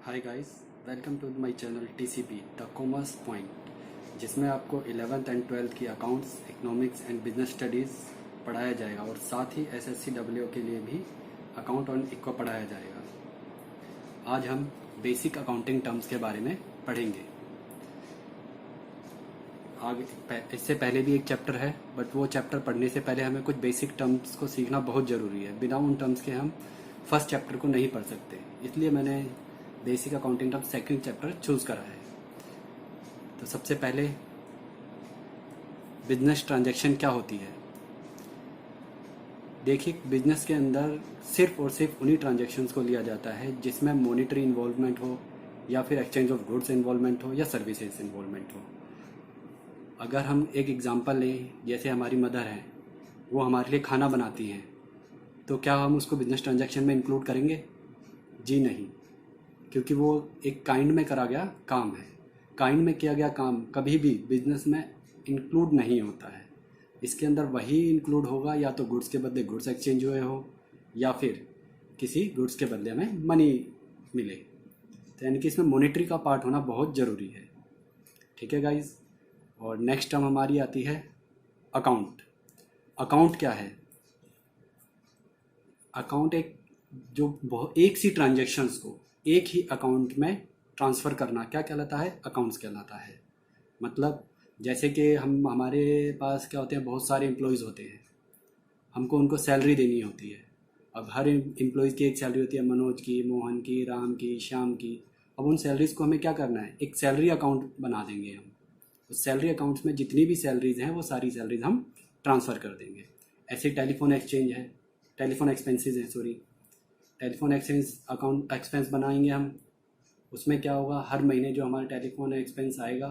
Hi guys, welcome to my channel TCP the commerce point, जिसमें आपको 11th and 12th की accounts, economics and business studies पढ़ाया जाएगा और साथ ही एसएससी डब्ल्यूओ के लिए भी अकाउंट और इको पढ़ाया जाएगा। आज हम बेसिक अकाउंटिंग टर्म्स के बारे में पढ़ेंगे। आगे इससे पहले भी एक चैप्टर है, बट वो चैप्टर पढ़ने से पहले हमें कुछ बेसिक टर्म्स को सीखना बहुत ज़रूरी है। बिना उन टर्म्स के हम फर्स्ट चैप्टर को नहीं पढ़ सकते, इसलिए मैंने basic accounting term second chapter choose करा है। तो सबसे पहले बिजनेस ट्रांजैक्शन क्या होती है। देखिए, बिजनेस के अंदर सिर्फ और सिर्फ उन्हीं ट्रांजैक्शंस को लिया जाता है जिसमें मॉनेटरी इन्वॉल्वमेंट हो, या फिर एक्सचेंज ऑफ गुड्स इन्वॉल्वमेंट हो, या सर्विसेज इन्वॉल्वमेंट हो। अगर हम एक एग्जांपल लें, जैसे हमारी मदर हैं, वो हमारे लिए खाना बनाती हैं, तो क्या हम उसको बिजनेस ट्रांजैक्शन में इंक्लूड करेंगे? जी नहीं, क्योंकि वो एक काइंड में करा गया काम है। काइंड में किया गया काम कभी भी बिजनेस में इंक्लूड नहीं होता है। इसके अंदर वही इंक्लूड होगा या तो गुड्स के बदले गुड्स एक्सचेंज हुए हो, या फिर किसी गुड्स के बदले में मनी मिले। तो यानी कि इसमें मॉनेटरी का पार्ट होना बहुत ज़रूरी है। ठीक है गाइज। और नेक्स्ट टर्म हमारी आती है अकाउंट। अकाउंट क्या है? अकाउंट एक सी ट्रांजैक्शंस को एक ही अकाउंट में ट्रांसफ़र करना क्या कहलाता है? अकाउंट्स कहलाता है। मतलब जैसे कि हमारे पास क्या होते हैं, बहुत सारे एम्प्लॉयज़ होते हैं, हमको उनको सैलरी देनी होती है। अब हर एम्प्लॉयज़ की एक सैलरी होती है, मनोज की, मोहन की, राम की, श्याम की। अब उन सैलरीज़ को हमें क्या करना है? एक सैलरी अकाउंट बना देंगे हम। उस सैलरी अकाउंट्स में जितनी भी सैलरीज़ हैं वो सारी सैलरीज़ हम ट्रांसफ़र कर देंगे। ऐसे टेलीफोन एक्सचेंज है, टेलीफोन एक्सपेंसेस है, टेलीफोन एक्सपेंस अकाउंट एक्सपेंस बनाएंगे हम। उसमें क्या होगा, हर महीने जो हमारा टेलीफोन एक्सपेंस आएगा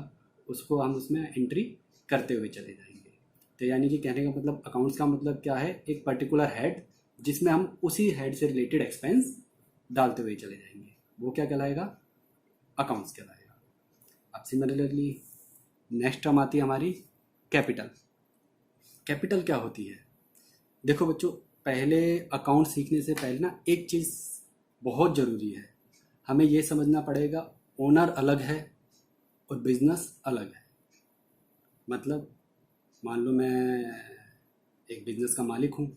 उसको हम उसमें एंट्री करते हुए चले जाएंगे। तो यानी कि कहने का मतलब, अकाउंट्स का मतलब क्या है? एक पर्टिकुलर हेड जिसमें हम उसी हेड से रिलेटेड एक्सपेंस डालते हुए चले जाएंगे, वो क्या कहलाएगा? अकाउंट्स कहलाएगा। अब सिमिलरली नेक्स्ट टर्म आती है हमारी कैपिटल। कैपिटल क्या होती है? देखो बच्चों, पहले अकाउंट सीखने से पहले ना एक चीज़ बहुत ज़रूरी है, हमें ये समझना पड़ेगा, ओनर अलग है और बिजनेस अलग है। मतलब मान लो मैं एक बिजनेस का मालिक हूँ,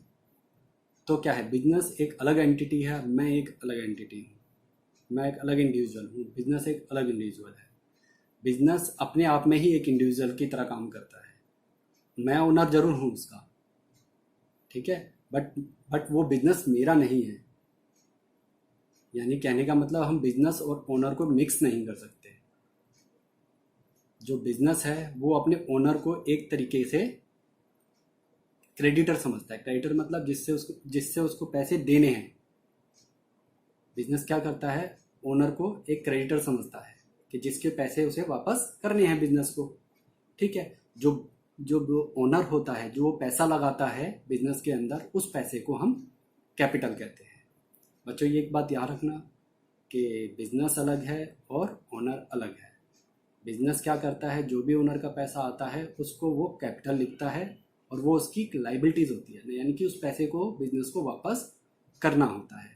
तो क्या है, बिजनेस एक अलग एंटिटी है, मैं एक अलग एंटिटी हूँ, मैं एक अलग इंडिविजुअल हूँ, बिजनेस एक अलग इंडिविजुअल है। बिजनेस अपने आप में ही एक इंडिविजुअल की तरह काम करता है। मैं ओनर जरूर हूँ उसका, ठीक है, बट वो बिजनेस मेरा नहीं है। यानी कहने का मतलब, हम बिजनेस और ओनर को मिक्स नहीं कर सकते। जो बिजनेस है वो अपने ओनर को एक तरीके से क्रेडिटर समझता है। क्रेडिटर मतलब जिससे उसको पैसे देने हैं। बिजनेस क्या करता है? ओनर को एक क्रेडिटर समझता है कि जिसके पैसे उसे वापस करने हैं बिजनेस को। ठीक है। जो जो ओनर होता है, जो पैसा लगाता है बिजनेस के अंदर, उस पैसे को हम कैपिटल कहते हैं। बच्चों, ये एक बात याद रखना कि बिजनेस अलग है और ओनर अलग है। बिजनेस क्या करता है, जो भी ओनर का पैसा आता है उसको वो कैपिटल लिखता है और वो उसकी लाइबिलिटीज़ होती है, यानी कि उस पैसे को बिजनेस को वापस करना होता है।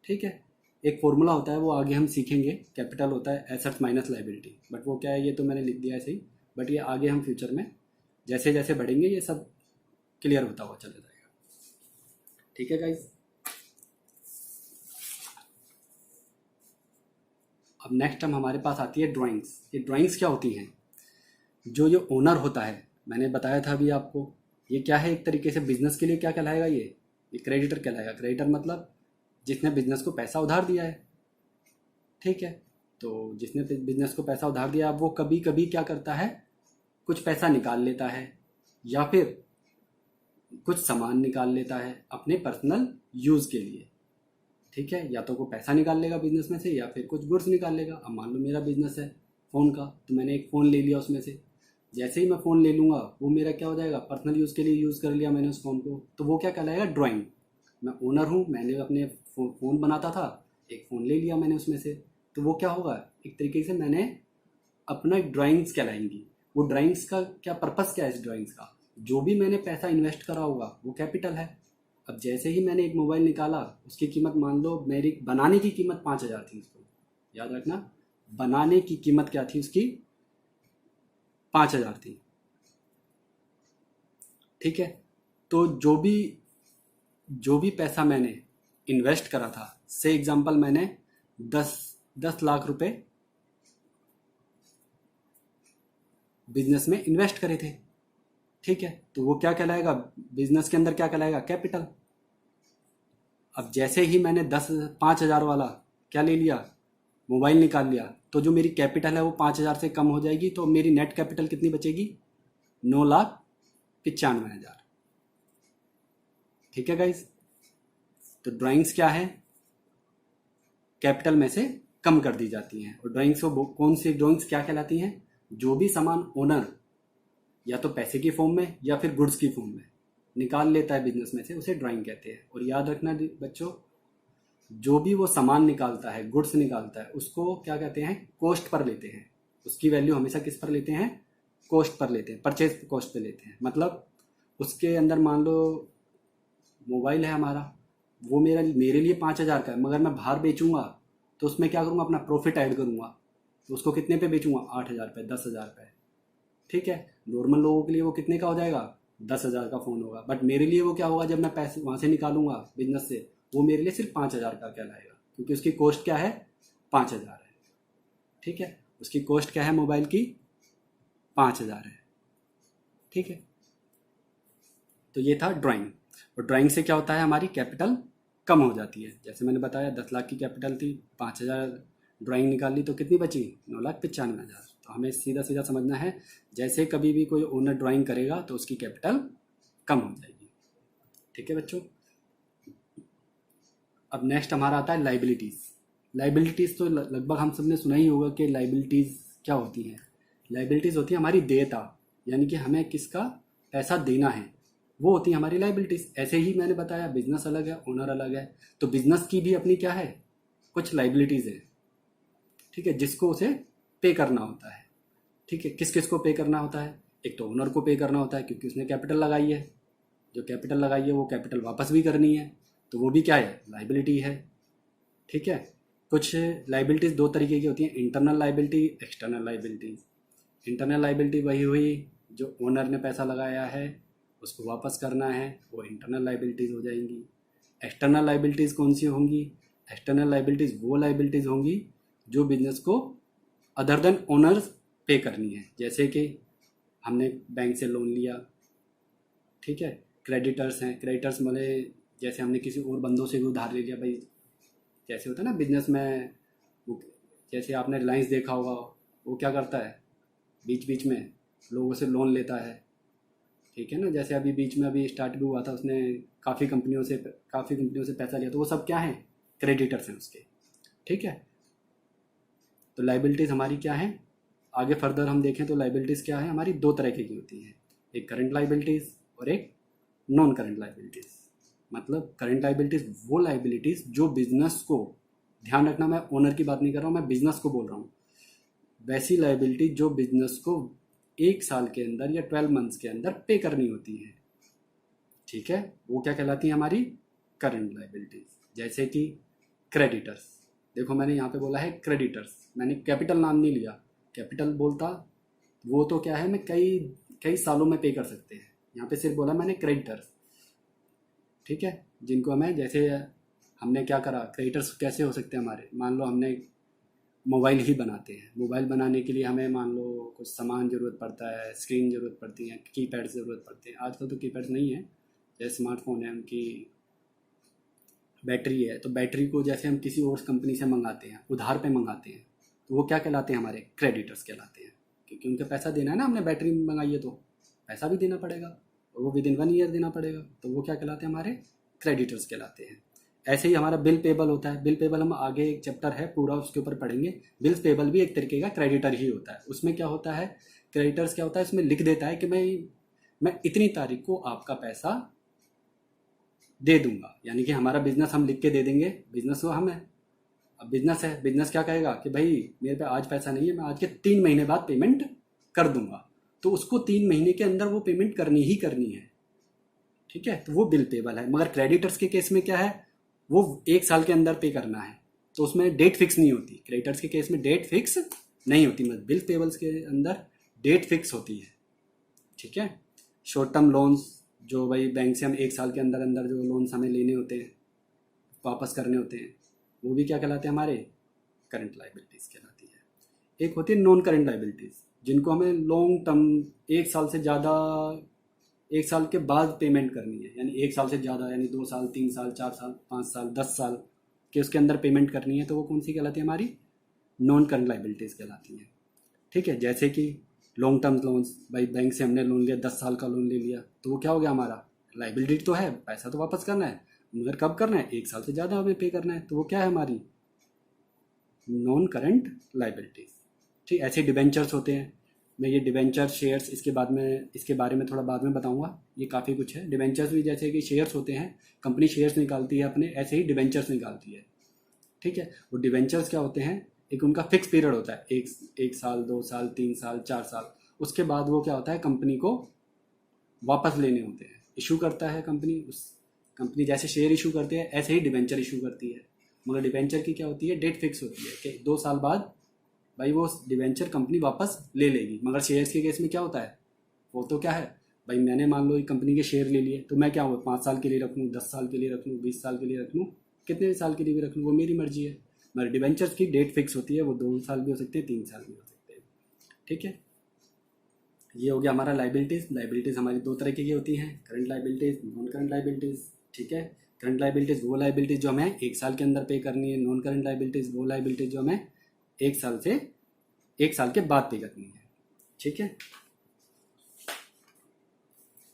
ठीक है। एक फॉर्मूला होता है, वो आगे हम सीखेंगे। कैपिटल होता है एसेट्स माइनस लाइबिलिटी, बट वो क्या है ये तो मैंने लिख दिया ऐसे ही, बट ये आगे हम फ्यूचर में जैसे जैसे बढ़ेंगे ये सब क्लियर होता हुआ चला जाएगा। ठीक है गाइज। अब नेक्स्ट टाइम हमारे पास आती है ड्राइंग्स। ये ड्राइंग्स क्या होती हैं? जो ये ओनर होता है, मैंने बताया था अभी आपको, ये क्या है, एक तरीके से बिजनेस के लिए क्या कहलाएगा? ये क्रेडिटर कहलाएगा। क्रेडिटर मतलब जिसने बिजनेस को पैसा उधार दिया है। ठीक है। तो जिसने बिजनेस को पैसा उधार दिया, अब वो कभी कभी क्या करता है, कुछ पैसा निकाल लेता है या फिर कुछ सामान निकाल लेता है अपने पर्सनल यूज़ के लिए। ठीक है। या तो वो पैसा निकाल लेगा बिजनेस में से, या फिर कुछ गुड्स निकाल लेगा। अब मान लो मेरा बिजनेस है फ़ोन का, तो मैंने एक फ़ोन ले लिया उसमें से। जैसे ही मैं फ़ोन ले लूँगा, वो मेरा क्या हो जाएगा, पर्सनल यूज़ के लिए यूज़ कर लिया मैंने उस फ़ोन को, तो वो क्या कहलाएगा? ड्राइंग। मैं ओनर हूँ, मैंने अपने फ़ोन बनाता था, एक फ़ोन ले लिया मैंने उसमें से, तो वो क्या होगा, एक तरीके से मैंने अपना ड्राइंग्स कहलाएंगी। वो ड्राइंग्स का क्या पर्पस, क्या है इस ड्राइंग्स का? जो भी मैंने पैसा इन्वेस्ट करा होगा वो कैपिटल है। अब जैसे ही मैंने एक मोबाइल निकाला, उसकी कीमत मान लो, मेरी बनाने की कीमत 5,000 थी उसको, याद रखना, बनाने की कीमत क्या थी उसकी, 5,000 थी। ठीक है, तो जो भी पैसा मैंने इन्वेस्ट करा था, से एग्जांपल मैंने 10 लाख रुपए बिजनेस में इन्वेस्ट करे थे। ठीक है, तो वो क्या कहलाएगा, बिजनेस के अंदर क्या कहलाएगा, कैपिटल। अब जैसे ही मैंने 5,000 वाला क्या ले लिया, मोबाइल निकाल लिया, तो जो मेरी कैपिटल है वो 5,000 से कम हो जाएगी, तो मेरी नेट कैपिटल कितनी बचेगी, 9,95,000। ठीक है गाइज, तो ड्राइंग्स क्या है, कैपिटल में से कम कर दी जाती हैं। और ड्राइंग्स को कौन सी ड्राइंग्स क्या कहलाती हैं, जो भी सामान ओनर या तो पैसे की फॉर्म में या फिर गुड्स की फॉर्म में निकाल लेता है बिजनेस में से, उसे ड्राइंग कहते हैं। और याद रखना बच्चों, जो भी वो सामान निकालता है, गुड्स निकालता है, उसको क्या कहते हैं, कॉस्ट पर लेते हैं। उसकी वैल्यू हमेशा किस पर लेते हैं, कॉस्ट पर लेते हैं, परचेज कॉस्ट पे लेते हैं। मतलब उसके अंदर मान लो मोबाइल है हमारा, वो मेरे लिए 5,000 का है, मगर मैं बाहर बेचूंगा तो उसमें क्या करूंगा, अपना प्रॉफिट ऐड करूंगा, तो उसको कितने पे बेचूंगा, 8,000 पे, 10,000 पे। ठीक है, नॉर्मल लोगों के लिए वो कितने का हो जाएगा, 10,000 का फ़ोन होगा, बट मेरे लिए वो क्या होगा, जब मैं पैसे वहाँ से निकालूंगा बिजनेस से, वो मेरे लिए सिर्फ 5,000 का कहलाएगा, क्योंकि उसकी कॉस्ट क्या है, 5,000 है। ठीक है, उसकी कॉस्ट क्या है मोबाइल की, 5,000 है। ठीक है, तो ये था ड्राइंग। और ड्राइंग से क्या होता है, हमारी कैपिटल कम हो जाती है। जैसे मैंने बताया 10 लाख की कैपिटल थी, 5,000 ड्राइंग निकाल ली तो कितनी बची, 9,95,000। तो हमें सीधा सीधा समझना है, जैसे कभी भी कोई ओनर ड्राइंग करेगा तो उसकी कैपिटल कम हो जाएगी। ठीक है बच्चों, अब नेक्स्ट हमारा आता है लाइबिलिटीज़। लाइबिलिटीज़ तो लगभग हम सब ने सुना ही होगा कि लाइबिलिटीज़ क्या होती हैं। लाइबिलिटीज़ होती है हमारी देयता, यानी कि हमें किसका पैसा देना है, वो होती है हमारी लाइबिलिटीज़। ऐसे ही मैंने बताया बिजनेस अलग है, ओनर अलग है, तो बिजनेस की भी अपनी क्या है, कुछ लाइबिलिटीज़ है। ठीक है, जिसको उसे पे करना होता है। ठीक है, किस किस को पे करना होता है, एक तो ओनर को पे करना होता है, क्योंकि उसने कैपिटल लगाई है, जो कैपिटल लगाई है वो कैपिटल वापस भी करनी है, तो वो भी क्या है, लाइबिलिटी है। ठीक है, कुछ लाइबिलिटीज़ दो तरीके की होती हैं, internal liability, external liabilities. Internal liability वही हुई जो ओनर ने पैसा लगाया है उसको वापस करना है, वो इंटरनल लाइबिलिटीज़ हो जाएंगी। एक्सटर्नल लाइबिलिटीज़ कौन सी होंगी, एक्सटर्नल लाइबिलिटीज़ वो लाइबिलिटीज़ होंगी जो बिजनेस को अदर देन ओनर्स पे करनी है। जैसे कि हमने बैंक से लोन लिया, ठीक है, क्रेडिटर्स हैं, क्रेडिटर्स मतलब जैसे हमने किसी और बंदों से भी उधार ले लिया भाई, जैसे होता है ना बिजनेस में, जैसे आपने रिलायंस देखा होगा, वो क्या करता है, बीच बीच में लोगों से लोन लेता है। ठीक है ना, जैसे अभी बीच में अभी स्टार्ट भी हुआ था, उसने काफ़ी कंपनियों से पैसा लिया, तो वो सब क्या है, क्रेडिटर्स हैं उसके। ठीक है, तो लाइबिलिटीज़ हमारी क्या है, आगे फर्दर हम देखें तो लाइबिलिटीज़ क्या है हमारी, दो तरह की होती हैं, एक करंट लाइबिलिटीज़ और एक नॉन करंट लाइबिलिटीज़। मतलब करंट लाइबिलिटीज़ वो लाइबिलिटीज़ जो बिजनेस को, ध्यान रखना मैं ओनर की बात नहीं कर रहा हूँ, मैं बिजनेस को बोल रहा हूँ, वैसी लाइबिलिटी जो बिजनेस को 1 साल के अंदर या 12 मंथ्स के अंदर पे करनी होती है। ठीक है, वो क्या कहलाती है हमारी, करंट लाइबिलिटीज़। जैसे कि क्रेडिटर्स, देखो मैंने यहाँ पे बोला है क्रेडिटर्स, मैंने कैपिटल नाम नहीं लिया, कैपिटल बोलता वो तो क्या है, मैं कई कई सालों में पे कर सकते हैं, यहाँ पे सिर्फ बोला मैंने क्रेडिटर्स। ठीक है, जिनको हमें, जैसे हमने क्या करा, क्रेडिटर्स कैसे हो सकते हैं हमारे, मान लो हमने मोबाइल ही बनाते हैं, मोबाइल बनाने के लिए हमें मान लो कुछ सामान ज़रूरत पड़ता है, स्क्रीन ज़रूरत पड़ती है, कीपैड ज़रूरत पड़ते हैं। आजकल तो कीपैड्स नहीं है, जैसे स्मार्टफोन है उनकी बैटरी है, तो बैटरी को जैसे हम किसी और कंपनी से मंगाते हैं, उधार पे मंगाते हैं, तो वो क्या कहलाते हैं, हमारे क्रेडिटर्स कहलाते हैं, क्योंकि उनके पैसा देना है ना, हमने बैटरी मंगाई है तो पैसा भी देना पड़ेगा, और वो विदिन 1 ईयर देना पड़ेगा, तो वो क्या कहलाते हैं, हमारे क्रेडिटर्स कहलाते हैं। ऐसे ही हमारा बिल पेबल होता है, बिल पेबल हम आगे एक चैप्टर है पूरा उसके ऊपर पढ़ेंगे। बिल्स पेबल भी एक तरीके का क्रेडिटर ही होता है। उसमें क्या होता है, क्रेडिटर्स क्या होता है, इसमें लिख देता है कि मैं इतनी तारीख को आपका पैसा दे दूंगा, यानी कि हमारा बिजनेस हम लिख के दे देंगे, बिजनेस वो हम है, अब बिजनेस है, बिजनेस क्या कहेगा कि भाई मेरे पे आज पैसा नहीं है, मैं आज के 3 महीने बाद पेमेंट कर दूंगा, तो उसको 3 महीने के अंदर वो पेमेंट करनी ही करनी है। ठीक है, तो वो बिल पेबल है। मगर क्रेडिटर्स के केस में क्या है, वो 1 साल के अंदर पे करना है, तो उसमें डेट फिक्स नहीं होती। क्रेडिटर्स के केस में डेट फिक्स नहीं होती, मतलब बिल पेबल्स के अंदर डेट फिक्स होती है। ठीक है। शॉर्ट टर्म लोन्स जो भाई बैंक से हम 1 साल के अंदर अंदर जो लोन्स हमें लेने होते हैं, वापस करने होते हैं, वो भी क्या कहलाते हैं, हमारे करंट लाइबिलिटीज़ कहलाती है। एक होती है नॉन करंट लाइबिलिटीज़, जिनको हमें लॉन्ग टर्म 1 साल से ज़्यादा, 1 साल के बाद पेमेंट करनी है, यानी 1 साल से ज़्यादा, यानी 2 साल, 3 साल, 4 साल, 5 साल, 10 साल के उसके अंदर पेमेंट करनी है, तो वो कौन सी कहलाती है, हमारी नॉन करंट लाइबिलिटीज़ कहलाती हैं। ठीक है। जैसे कि लॉन्ग टर्म लोन्स, भाई बैंक से हमने लोन लिया, 10 साल का लोन ले लिया, तो वो क्या हो गया, हमारा लाइबिलिटी तो है, पैसा तो वापस करना है, मगर कब करना है, 1 साल से ज़्यादा हमें पे करना है, तो वो क्या है, हमारी नॉन करंट लाइबिलिटीज़। ठीक। ऐसे डिबेंचर्स होते हैं। मैं ये डिबेंचर शेयर्स इसके बाद में, इसके बारे में थोड़ा बाद में बताऊंगा, ये काफ़ी कुछ है। डिबेंचर्स भी जैसे कि शेयर्स होते हैं, कंपनी शेयर्स निकालती है अपने, ऐसे ही डिबेंचर्स निकालती है। ठीक है। वो डिबेंचर्स क्या होते हैं, एक उनका फिक्स पीरियड होता है, एक साल, 2 साल, 3 साल, 4 साल, उसके बाद वो क्या होता है, कंपनी को वापस लेने होते हैं। इशू करता है कंपनी, उस कंपनी जैसे शेयर इशू करते हैं ऐसे ही डिबेंचर इशू करती है, मगर डिबेंचर की क्या होती है, डेट फिक्स होती है कि 2 साल बाद भाई वो डिबेंचर कंपनी वापस ले लेगी। मगर शेयर्स के केस में क्या होता है, वो तो क्या है भाई, मैंने मान लो कंपनी के शेयर ले लिए, तो मैं क्या हूँ, 5 साल के लिए रख लूँ, 10 साल के लिए रख लूँ, 20 साल के लिए रख लूँ, कितने भी साल के लिए भी रख लूँ, वो मेरी मर्जी है। मगर डिबेंचर्स की डेट फिक्स होती है, वो 2 साल भी हो सकते हैं, 3 साल भी हो सकते हैं। ठीक है। ये हो गया हमारा लाइबिलिटीज़। लाइबिलिटीज़ हमारी 2 तरह की होती हैं, current liabilities, non current liabilities. ठीक है। करंट लाइबिलिटीज़ वो लाइबिलिटीज़ जो हमें 1 साल के अंदर पे करनी है, नॉन करंट लाइबिलिटीज़ वो लाइबिलिटीज़ जो हमें 1 साल के बाद पे करनी है। ठीक है।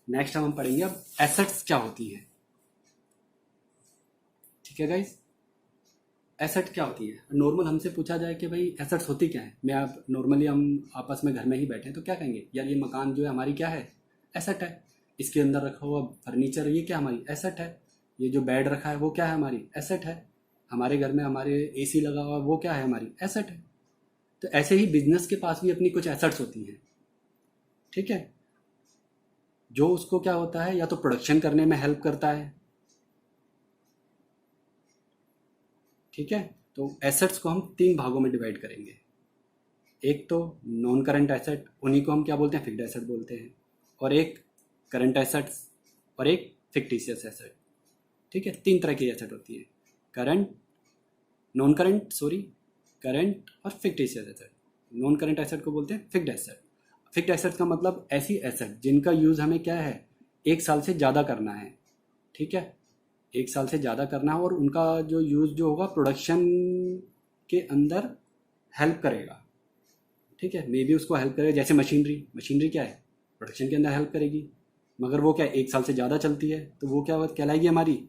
नेक्स्ट हम पढ़ेंगे अब एसेट्स क्या होती हैं। ठीक है गाइस, एसेट क्या होती है। नॉर्मल हमसे पूछा जाए कि भाई एसेट्स होती क्या है, मैं आप नॉर्मली हम आपस में घर में ही बैठे हैं तो क्या कहेंगे, यार ये मकान जो है हमारी क्या है, एसेट है। इसके अंदर रखा हुआ फर्नीचर ये क्या हमारी एसेट है। ये जो बेड रखा है वो क्या है, हमारी एसेट है। हमारे घर में हमारे एसी लगा हुआ वो क्या है, हमारी एसेट है। तो ऐसे ही बिजनेस के पास भी अपनी कुछ एसेट्स होती हैं। ठीक है। जो उसको क्या होता है, या तो प्रोडक्शन करने में हेल्प करता है। ठीक है। तो एसेट्स को हम 3 भागों में डिवाइड करेंगे। एक तो नॉन करंट एसेट, उन्हीं को हम क्या बोलते हैं, फिक्स्ड एसेट बोलते हैं। और एक करंट एसेट्स, और एक फिक्टिशियस एसेट। ठीक है। 3 तरह की एसेट होती है, current, non current, sorry, current और fictitious asset. Non current asset को बोलते हैं फिक्स्ड एसेट। फिक्स्ड एसेट का मतलब ऐसी एसेट जिनका यूज़ हमें क्या है, 1 साल से ज़्यादा करना है। ठीक है। 1 साल से ज़्यादा करना है, और उनका जो यूज़ जो होगा प्रोडक्शन के अंदर हेल्प करेगा। ठीक है। मे बी उसको हेल्प करेगा, जैसे मशीनरी, मशीनरी क्या है, प्रोडक्शन के अंदर हेल्प करेगी, मगर वो क्या 1 साल से ज़्यादा चलती है, तो वो क्या कहलाएगी, हमारी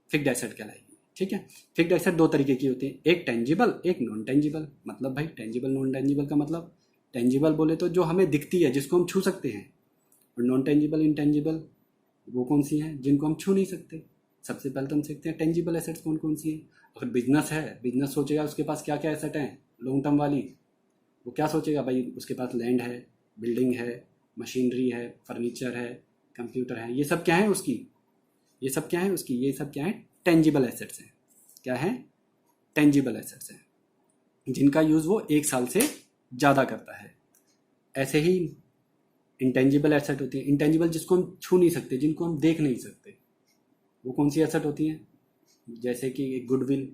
फिक्स्ड एसेट कहलाएगी। ठीक है। फिक्स्ड एसेट 2 तरीके की होती है, एक टेंजिबल, एक नॉन टेंजिबल। मतलब भाई टेंजिबल नॉन टेंजिबल का मतलब, टेंजिबल बोले तो जो हमें दिखती है, जिसको हम छू सकते हैं, और नॉन टेंजिबल, इनटेंजिबल, वो कौन सी हैं, जिनको हम छू नहीं सकते। सबसे पहले तो हम सीखते हैं टेंजिबल एसेट्स कौन कौन सी है। अगर बिजनेस है, बिजनेस सोचेगा उसके पास क्या क्या एसेट हैं लॉन्ग टर्म वाली, वो क्या सोचेगा भाई, उसके पास लैंड है, बिल्डिंग है, मशीनरी है, फर्नीचर है, कंप्यूटर है, ये सब क्या है उसकी, ये सब क्या है उसकी, ये सब क्या है, टेंजिबल एसेट्स हैं। क्या है, टेंजिबल एसेट्स हैं, जिनका यूज़ वो 1 साल से ज़्यादा करता है। ऐसे ही इंटेंजिबल एसेट होती है, इंटेंजिबल जिसको हम छू नहीं सकते, जिनको हम देख नहीं सकते, वो कौन सी एसेट होती हैं, जैसे कि गुडविल,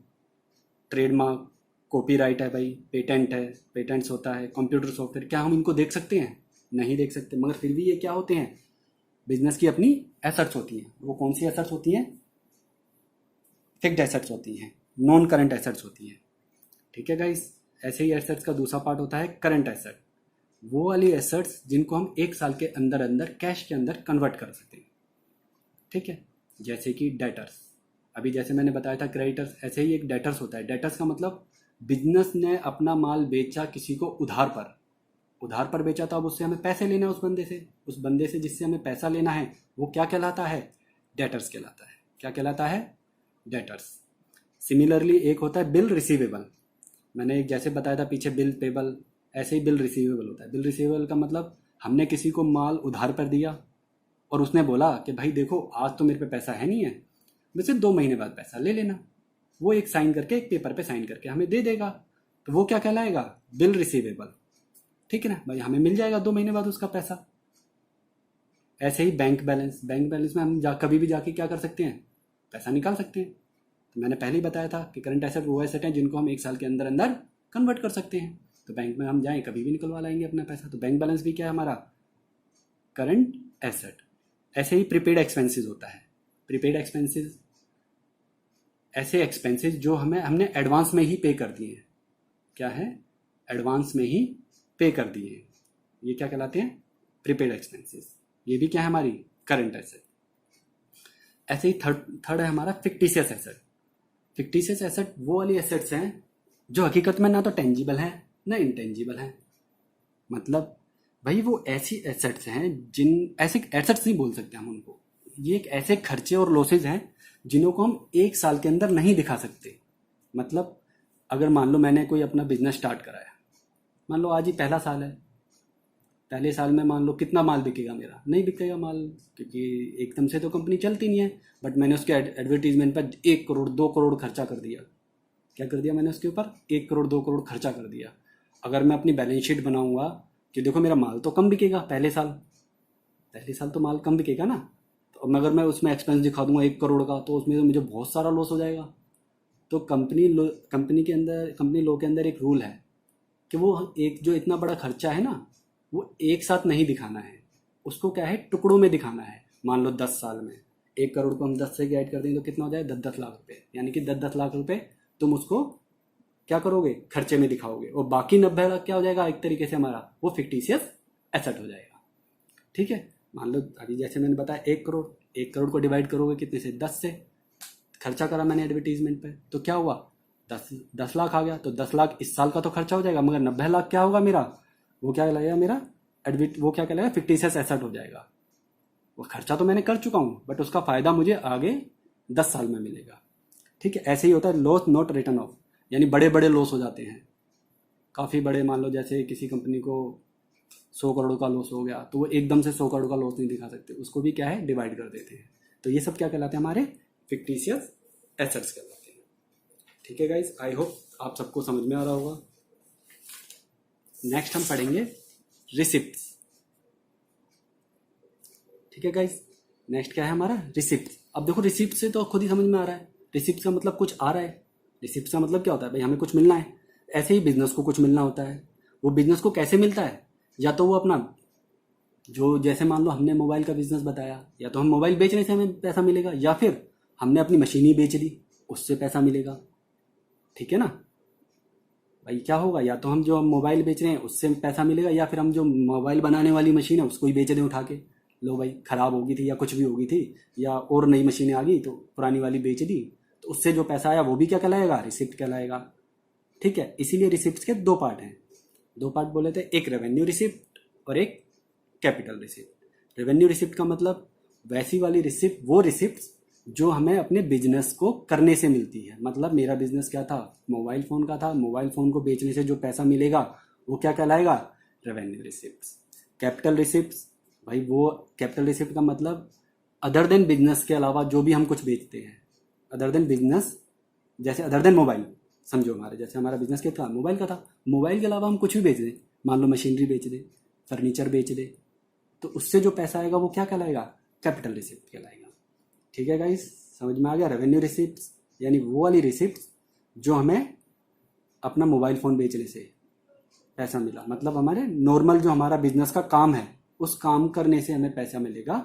ट्रेडमार्क, कॉपीराइट है भाई, पेटेंट है, पेटेंट्स होता है, कंप्यूटर सॉफ्टवेयर, क्या हम इनको देख सकते हैं, नहीं देख सकते, मगर फिर भी ये क्या होते हैं, बिजनेस की अपनी एसेट्स होती हैं। वो कौन सी एसेट्स होती हैं, फिक्स्ड एसेट्स होती हैं, नॉन करंट एसेट्स होती हैं। ठीक है गाइस। ऐसे ही एसेट्स का दूसरा पार्ट होता है करंट एसेट, वो वाली एसेट्स जिनको हम 1 साल के अंदर अंदर कैश के अंदर कन्वर्ट कर सकते हैं। ठीक है। जैसे कि डेटर्स, अभी जैसे मैंने बताया था क्रेडिटर्स, ऐसे ही एक डेटर्स होता है। डेटर्स का मतलब बिजनेस ने अपना माल बेचा किसी को उधार पर, उधार पर बेचा, तो अब उससे हमें पैसे लेना है, उस बंदे से जिससे हमें पैसा लेना है, वो क्या कहलाता है, डेटर्स कहलाता है। क्या कहलाता है, डेटर्स। सिमिलरली एक होता है बिल रिसीवेबल, मैंने एक जैसे बताया था पीछे बिल पेबल, ऐसे ही बिल रिसीवेबल होता है। बिल रिसीवेबल का मतलब हमने किसी को माल उधार पर दिया, और उसने बोला कि भाई देखो आज तो मेरे पे पैसा है नहीं है, मुझसे 2 महीने बाद पैसा ले लेना। वो एक साइन करके, एक पेपर पे साइन करके हमें दे देगा, तो वो क्या कहलाएगा, बिल रिसीवेबल। ठीक है ना भाई, हमें मिल जाएगा 2 महीने बाद उसका पैसा। ऐसे ही बैंक बैलेंस, बैंक बैलेंस में हम कभी भी जाके क्या कर सकते हैं, पैसा निकाल सकते हैं। तो मैंने पहले ही बताया था कि करंट एसेट वो एसेट हैं जिनको हम 1 साल के अंदर अंदर कन्वर्ट कर सकते हैं। तो बैंक में हम जाएं कभी भी निकलवा लाएंगे अपना पैसा। तो बैंक बैलेंस भी क्या है हमारा, करंट एसेट। ऐसे ही प्रीपेड एक्सपेंसेस होता है। प्रीपेड एक्सपेंसेस ऐसे एक्सपेंसेस जो हमने एडवांस में ही पे कर दिए हैं। क्या है, एडवांस में ही पे कर दिए हैं, ये क्या कहलाते हैं, प्रीपेड एक्सपेंसेस। ये भी क्या है, हमारी करंट एसेट। ऐसे ही थर्ड है हमारा फिक्टिशियस एसेट। फिक्टिशियस एसेट वो वाली एसेट्स हैं जो हकीकत में ना तो टेंजिबल है ना इंटेंजिबल है। मतलब भाई वो ऐसी एसेट्स हैं ऐसे एसेट्स नहीं बोल सकते हम उनको, ये एक ऐसे खर्चे और लॉसेज हैं जिन्हों को हम 1 साल के अंदर नहीं दिखा सकते। मतलब अगर मान लो मैंने कोई अपना बिजनेस स्टार्ट कराया, मान लो आज ही पहला साल है, पहले साल में मान लो कितना माल बिकेगा मेरा, नहीं बिकेगा माल, क्योंकि एकदम से तो कंपनी चलती नहीं है। बट मैंने उसके एडवर्टीजमेंट पर 1 करोड़ 2 करोड़ खर्चा कर दिया। क्या कर दिया मैंने उसके ऊपर, 1 करोड़ 2 करोड़ खर्चा कर दिया। अगर मैं अपनी बैलेंस शीट बनाऊंगा कि देखो मेरा माल तो कम बिकेगा, पहले साल तो माल कम बिकेगा ना, तो अगर मैं उसमें एक्सपेंस दिखा दूंगा 1 करोड़ का, तो उसमें तो मुझे बहुत सारा लॉस हो जाएगा। तो कंपनी लॉ के अंदर एक रूल है कि वो एक जो इतना बड़ा खर्चा है ना, वो एक साथ नहीं दिखाना है, उसको क्या है, टुकड़ों में दिखाना है। मान लो 10 साल में 1 करोड़ को हम 10 से ऐड कर दें तो कितना हो जाए, 10-10 लाख रुपए। यानी कि 10-10 लाख रुपए तुम उसको क्या करोगे, खर्चे में दिखाओगे, और बाकी 90 लाख क्या हो जाएगा, एक तरीके से हमारा वो फिक्टिशियस एसेट हो जाएगा। ठीक है, मान लो अभी जैसे मैंने बताया 1 करोड़ को डिवाइड करोगे कितने से, 10 से। खर्चा करा मैंने एडवर्टीजमेंट पे, तो क्या हुआ, 10 लाख आ गया। तो 10 लाख इस साल का तो खर्चा हो जाएगा, मगर 90 लाख क्या होगा मेरा, वो क्या लगेगा मेरा वो क्या कहलाएगा, फिक्टिशियस एसेट हो जाएगा। वो खर्चा तो मैंने कर चुका हूँ, बट उसका फायदा मुझे आगे 10 साल में मिलेगा। ठीक है, ऐसे ही होता है लॉस नॉट रिटर्न ऑफ, यानी बड़े बड़े लॉस हो जाते हैं, काफ़ी बड़े। मान लो जैसे किसी कंपनी को 100 करोड़ का लॉस हो गया, तो वो एकदम से 100 करोड़ का लॉस नहीं दिखा सकते, उसको भी क्या है, डिवाइड कर देते हैं। तो ये सब क्या कहलाते हैं, हमारे फिक्टिशियस एसेट्स कहलाते हैं। ठीक है गाइज, आई होप आप सबको समझ में आ रहा होगा। नेक्स्ट हम पढ़ेंगे रिसिप्ट। ठीक है गाइज, नेक्स्ट क्या है हमारा, रिसिप्ट। अब देखो रिसिप्ट से तो खुद ही समझ में आ रहा है, रिसिप्ट का मतलब कुछ आ रहा है। रिसिप्ट का मतलब क्या होता है, भाई हमें कुछ मिलना है। ऐसे ही बिजनेस को कुछ मिलना होता है। वो बिजनेस को कैसे मिलता है, या तो वो अपना जो, जैसे मान लो हमने मोबाइल का बिजनेस बताया, या तो हम मोबाइल बेचने से हमें पैसा मिलेगा, या फिर हमने अपनी मशीन ही बेच ली, उससे पैसा मिलेगा। ठीक है ना भाई, क्या होगा, या तो हम जो मोबाइल बेच रहे हैं उससे पैसा मिलेगा, या फिर हम जो मोबाइल बनाने वाली मशीन है उसको ही बेच दें उठा के, लो भाई ख़राब होगी थी या कुछ भी होगी थी, या और नई मशीनें आ गई तो पुरानी वाली बेच दी, तो उससे जो पैसा आया वो भी क्या कहलाएगा, रिसिप्ट कहलाएगा। ठीक है, इसीलिए रिसिप्ट के 2 पार्ट हैं। 2 पार्ट बोले थे, एक रेवेन्यू रिसिप्ट और एक कैपिटल रिसिप्ट। रेवेन्यू रिसिप्ट का मतलब वैसी वाली रिसिप्ट, वो रिसिप्ट जो हमें अपने बिजनेस को करने से मिलती है। मतलब मेरा बिजनेस क्या था, मोबाइल फ़ोन का था, मोबाइल फ़ोन को बेचने से जो पैसा मिलेगा वो क्या कहलाएगा, रेवेन्यू रिसिप्ट। कैपिटल रिसिप्ट, भाई वो कैपिटल रिसिप्ट का मतलब अदर देन बिजनेस के अलावा जो भी हम कुछ बेचते हैं, अदर देन बिजनेस, जैसे अदर देन मोबाइल, समझो हमारे जैसे हमारा बिजनेस क्या था, मोबाइल का था, मोबाइल के अलावा हम कुछ भी बेच दें, मान लो मशीनरी बेच दें, फर्नीचर बेच दें, तो उससे जो पैसा आएगा वो क्या कहलाएगा, कैपिटल रिसिप्ट कहलाएगा। ठीक है गाइस, समझ में आ गया। रेवेन्यू रिसिप्ट यानी वो वाली रिसिप्ट जो हमें अपना मोबाइल फ़ोन बेचने से पैसा मिला, मतलब हमारे नॉर्मल जो हमारा बिजनेस का काम है उस काम करने से हमें पैसा मिलेगा,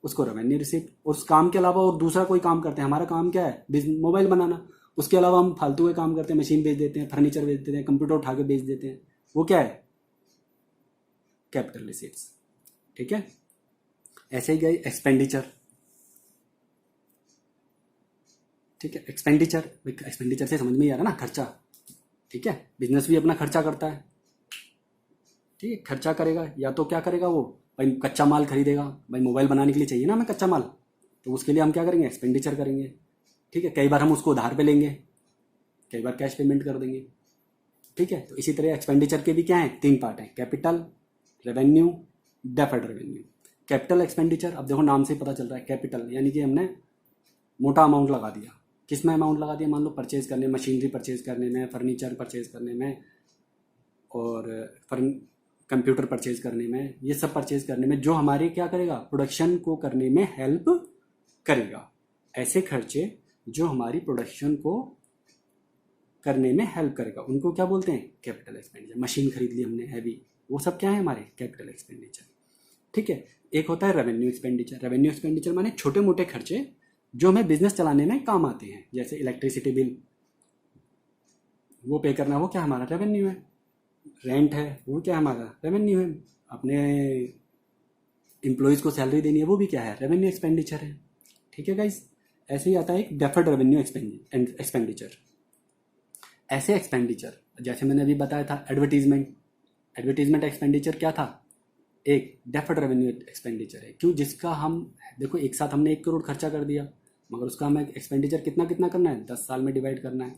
उसको रेवेन्यू रिसिप्ट। और उस काम के अलावा और दूसरा कोई काम करते हैं, हमारा काम क्या है, मोबाइल बनाना, उसके अलावा हम फालतू के काम करते हैं, मशीन बेच देते हैं, फर्नीचर बेच देते हैं, कंप्यूटर उठा के बेच देते हैं, वो क्या है, कैपिटल रिसिप्ट्स। ठीक है, ऐसे ही गई एक्सपेंडिचर। ठीक है, एक्सपेंडिचर से समझ में ही आ रहा ना, खर्चा। ठीक है, बिजनेस भी अपना खर्चा करता है। ठीक है, खर्चा करेगा, या तो क्या करेगा वो, भाई कच्चा माल खरीदेगा, भाई मोबाइल बनाने के लिए चाहिए ना हमें कच्चा माल, तो उसके लिए हम क्या करेंगे, एक्सपेंडिचर करेंगे। ठीक है, कई बार हम उसको उधार पे लेंगे, कई बार कैश पेमेंट कर देंगे। ठीक है, तो इसी तरह एक्सपेंडिचर के भी क्या है, 3 पार्ट हैं, capital, revenue, deferred revenue. Capital expenditure, अब देखो नाम से ही पता चल रहा है, कैपिटल यानी कि हमने मोटा अमाउंट लगा दिया, किस में अमाउंट लगा दिया, मान लो परचेज करने, मशीनरी परचेज करने में, फर्नीचर परचेज करने में, और कंप्यूटर परचेज करने में, ये सब परचेज करने में जो हमारे क्या करेगा, प्रोडक्शन को करने में हेल्प करेगा। ऐसे खर्चे जो हमारी प्रोडक्शन को करने में हेल्प करेगा उनको क्या बोलते हैं, कैपिटल एक्सपेंडिचर। मशीन खरीद ली हमने हैवी, वो सब क्या है हमारे कैपिटल एक्सपेंडिचर। ठीक है। एक होता है रेवेन्यू एक्सपेंडिचर। रेवेन्यू एक्सपेंडिचर माने छोटे मोटे खर्चे जो हमें बिजनेस चलाने में काम आते हैं, जैसे इलेक्ट्रिसिटी बिल वो पे करना, वो क्या हमारा रेवेन्यू है। रेंट है, वो क्या हमारा रेवेन्यू है। अपने एम्प्लॉयज़ को सैलरी देनी है, वो भी क्या है, रेवेन्यू एक्सपेंडिचर है। ठीक है गाइस। ऐसे ही आता है एक डेफर्ड रेवेन्यू एक्सपेंडिचर। ऐसे एक्सपेंडिचर जैसे मैंने अभी बताया था, एडवर्टीजमेंट एक्सपेंडिचर क्या था, एक डेफर्ड रेवेन्यू एक्सपेंडिचर है। क्यों, जिसका हम देखो एक साथ हमने 1 करोड़ खर्चा कर दिया, मगर उसका हमें एक्सपेंडिचर कितना कितना करना है, 10 साल में डिवाइड करना है।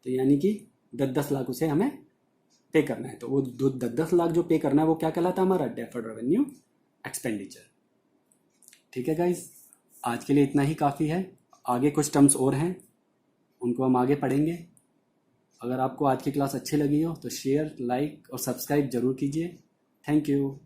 तो यानी कि 10-10 लाख उसे हमें पे करना है। तो वो 10-10 लाख जो पे करना है वो क्या कहलाता है, हमारा डेफर्ड रेवेन्यू एक्सपेंडिचर। ठीक है गाइज, आज के लिए इतना ही काफ़ी है। आगे कुछ टर्म्स और हैं, उनको हम आगे पढ़ेंगे। अगर आपको आज की क्लास अच्छी लगी हो तो शेयर, लाइक और सब्सक्राइब जरूर कीजिए। Thank you.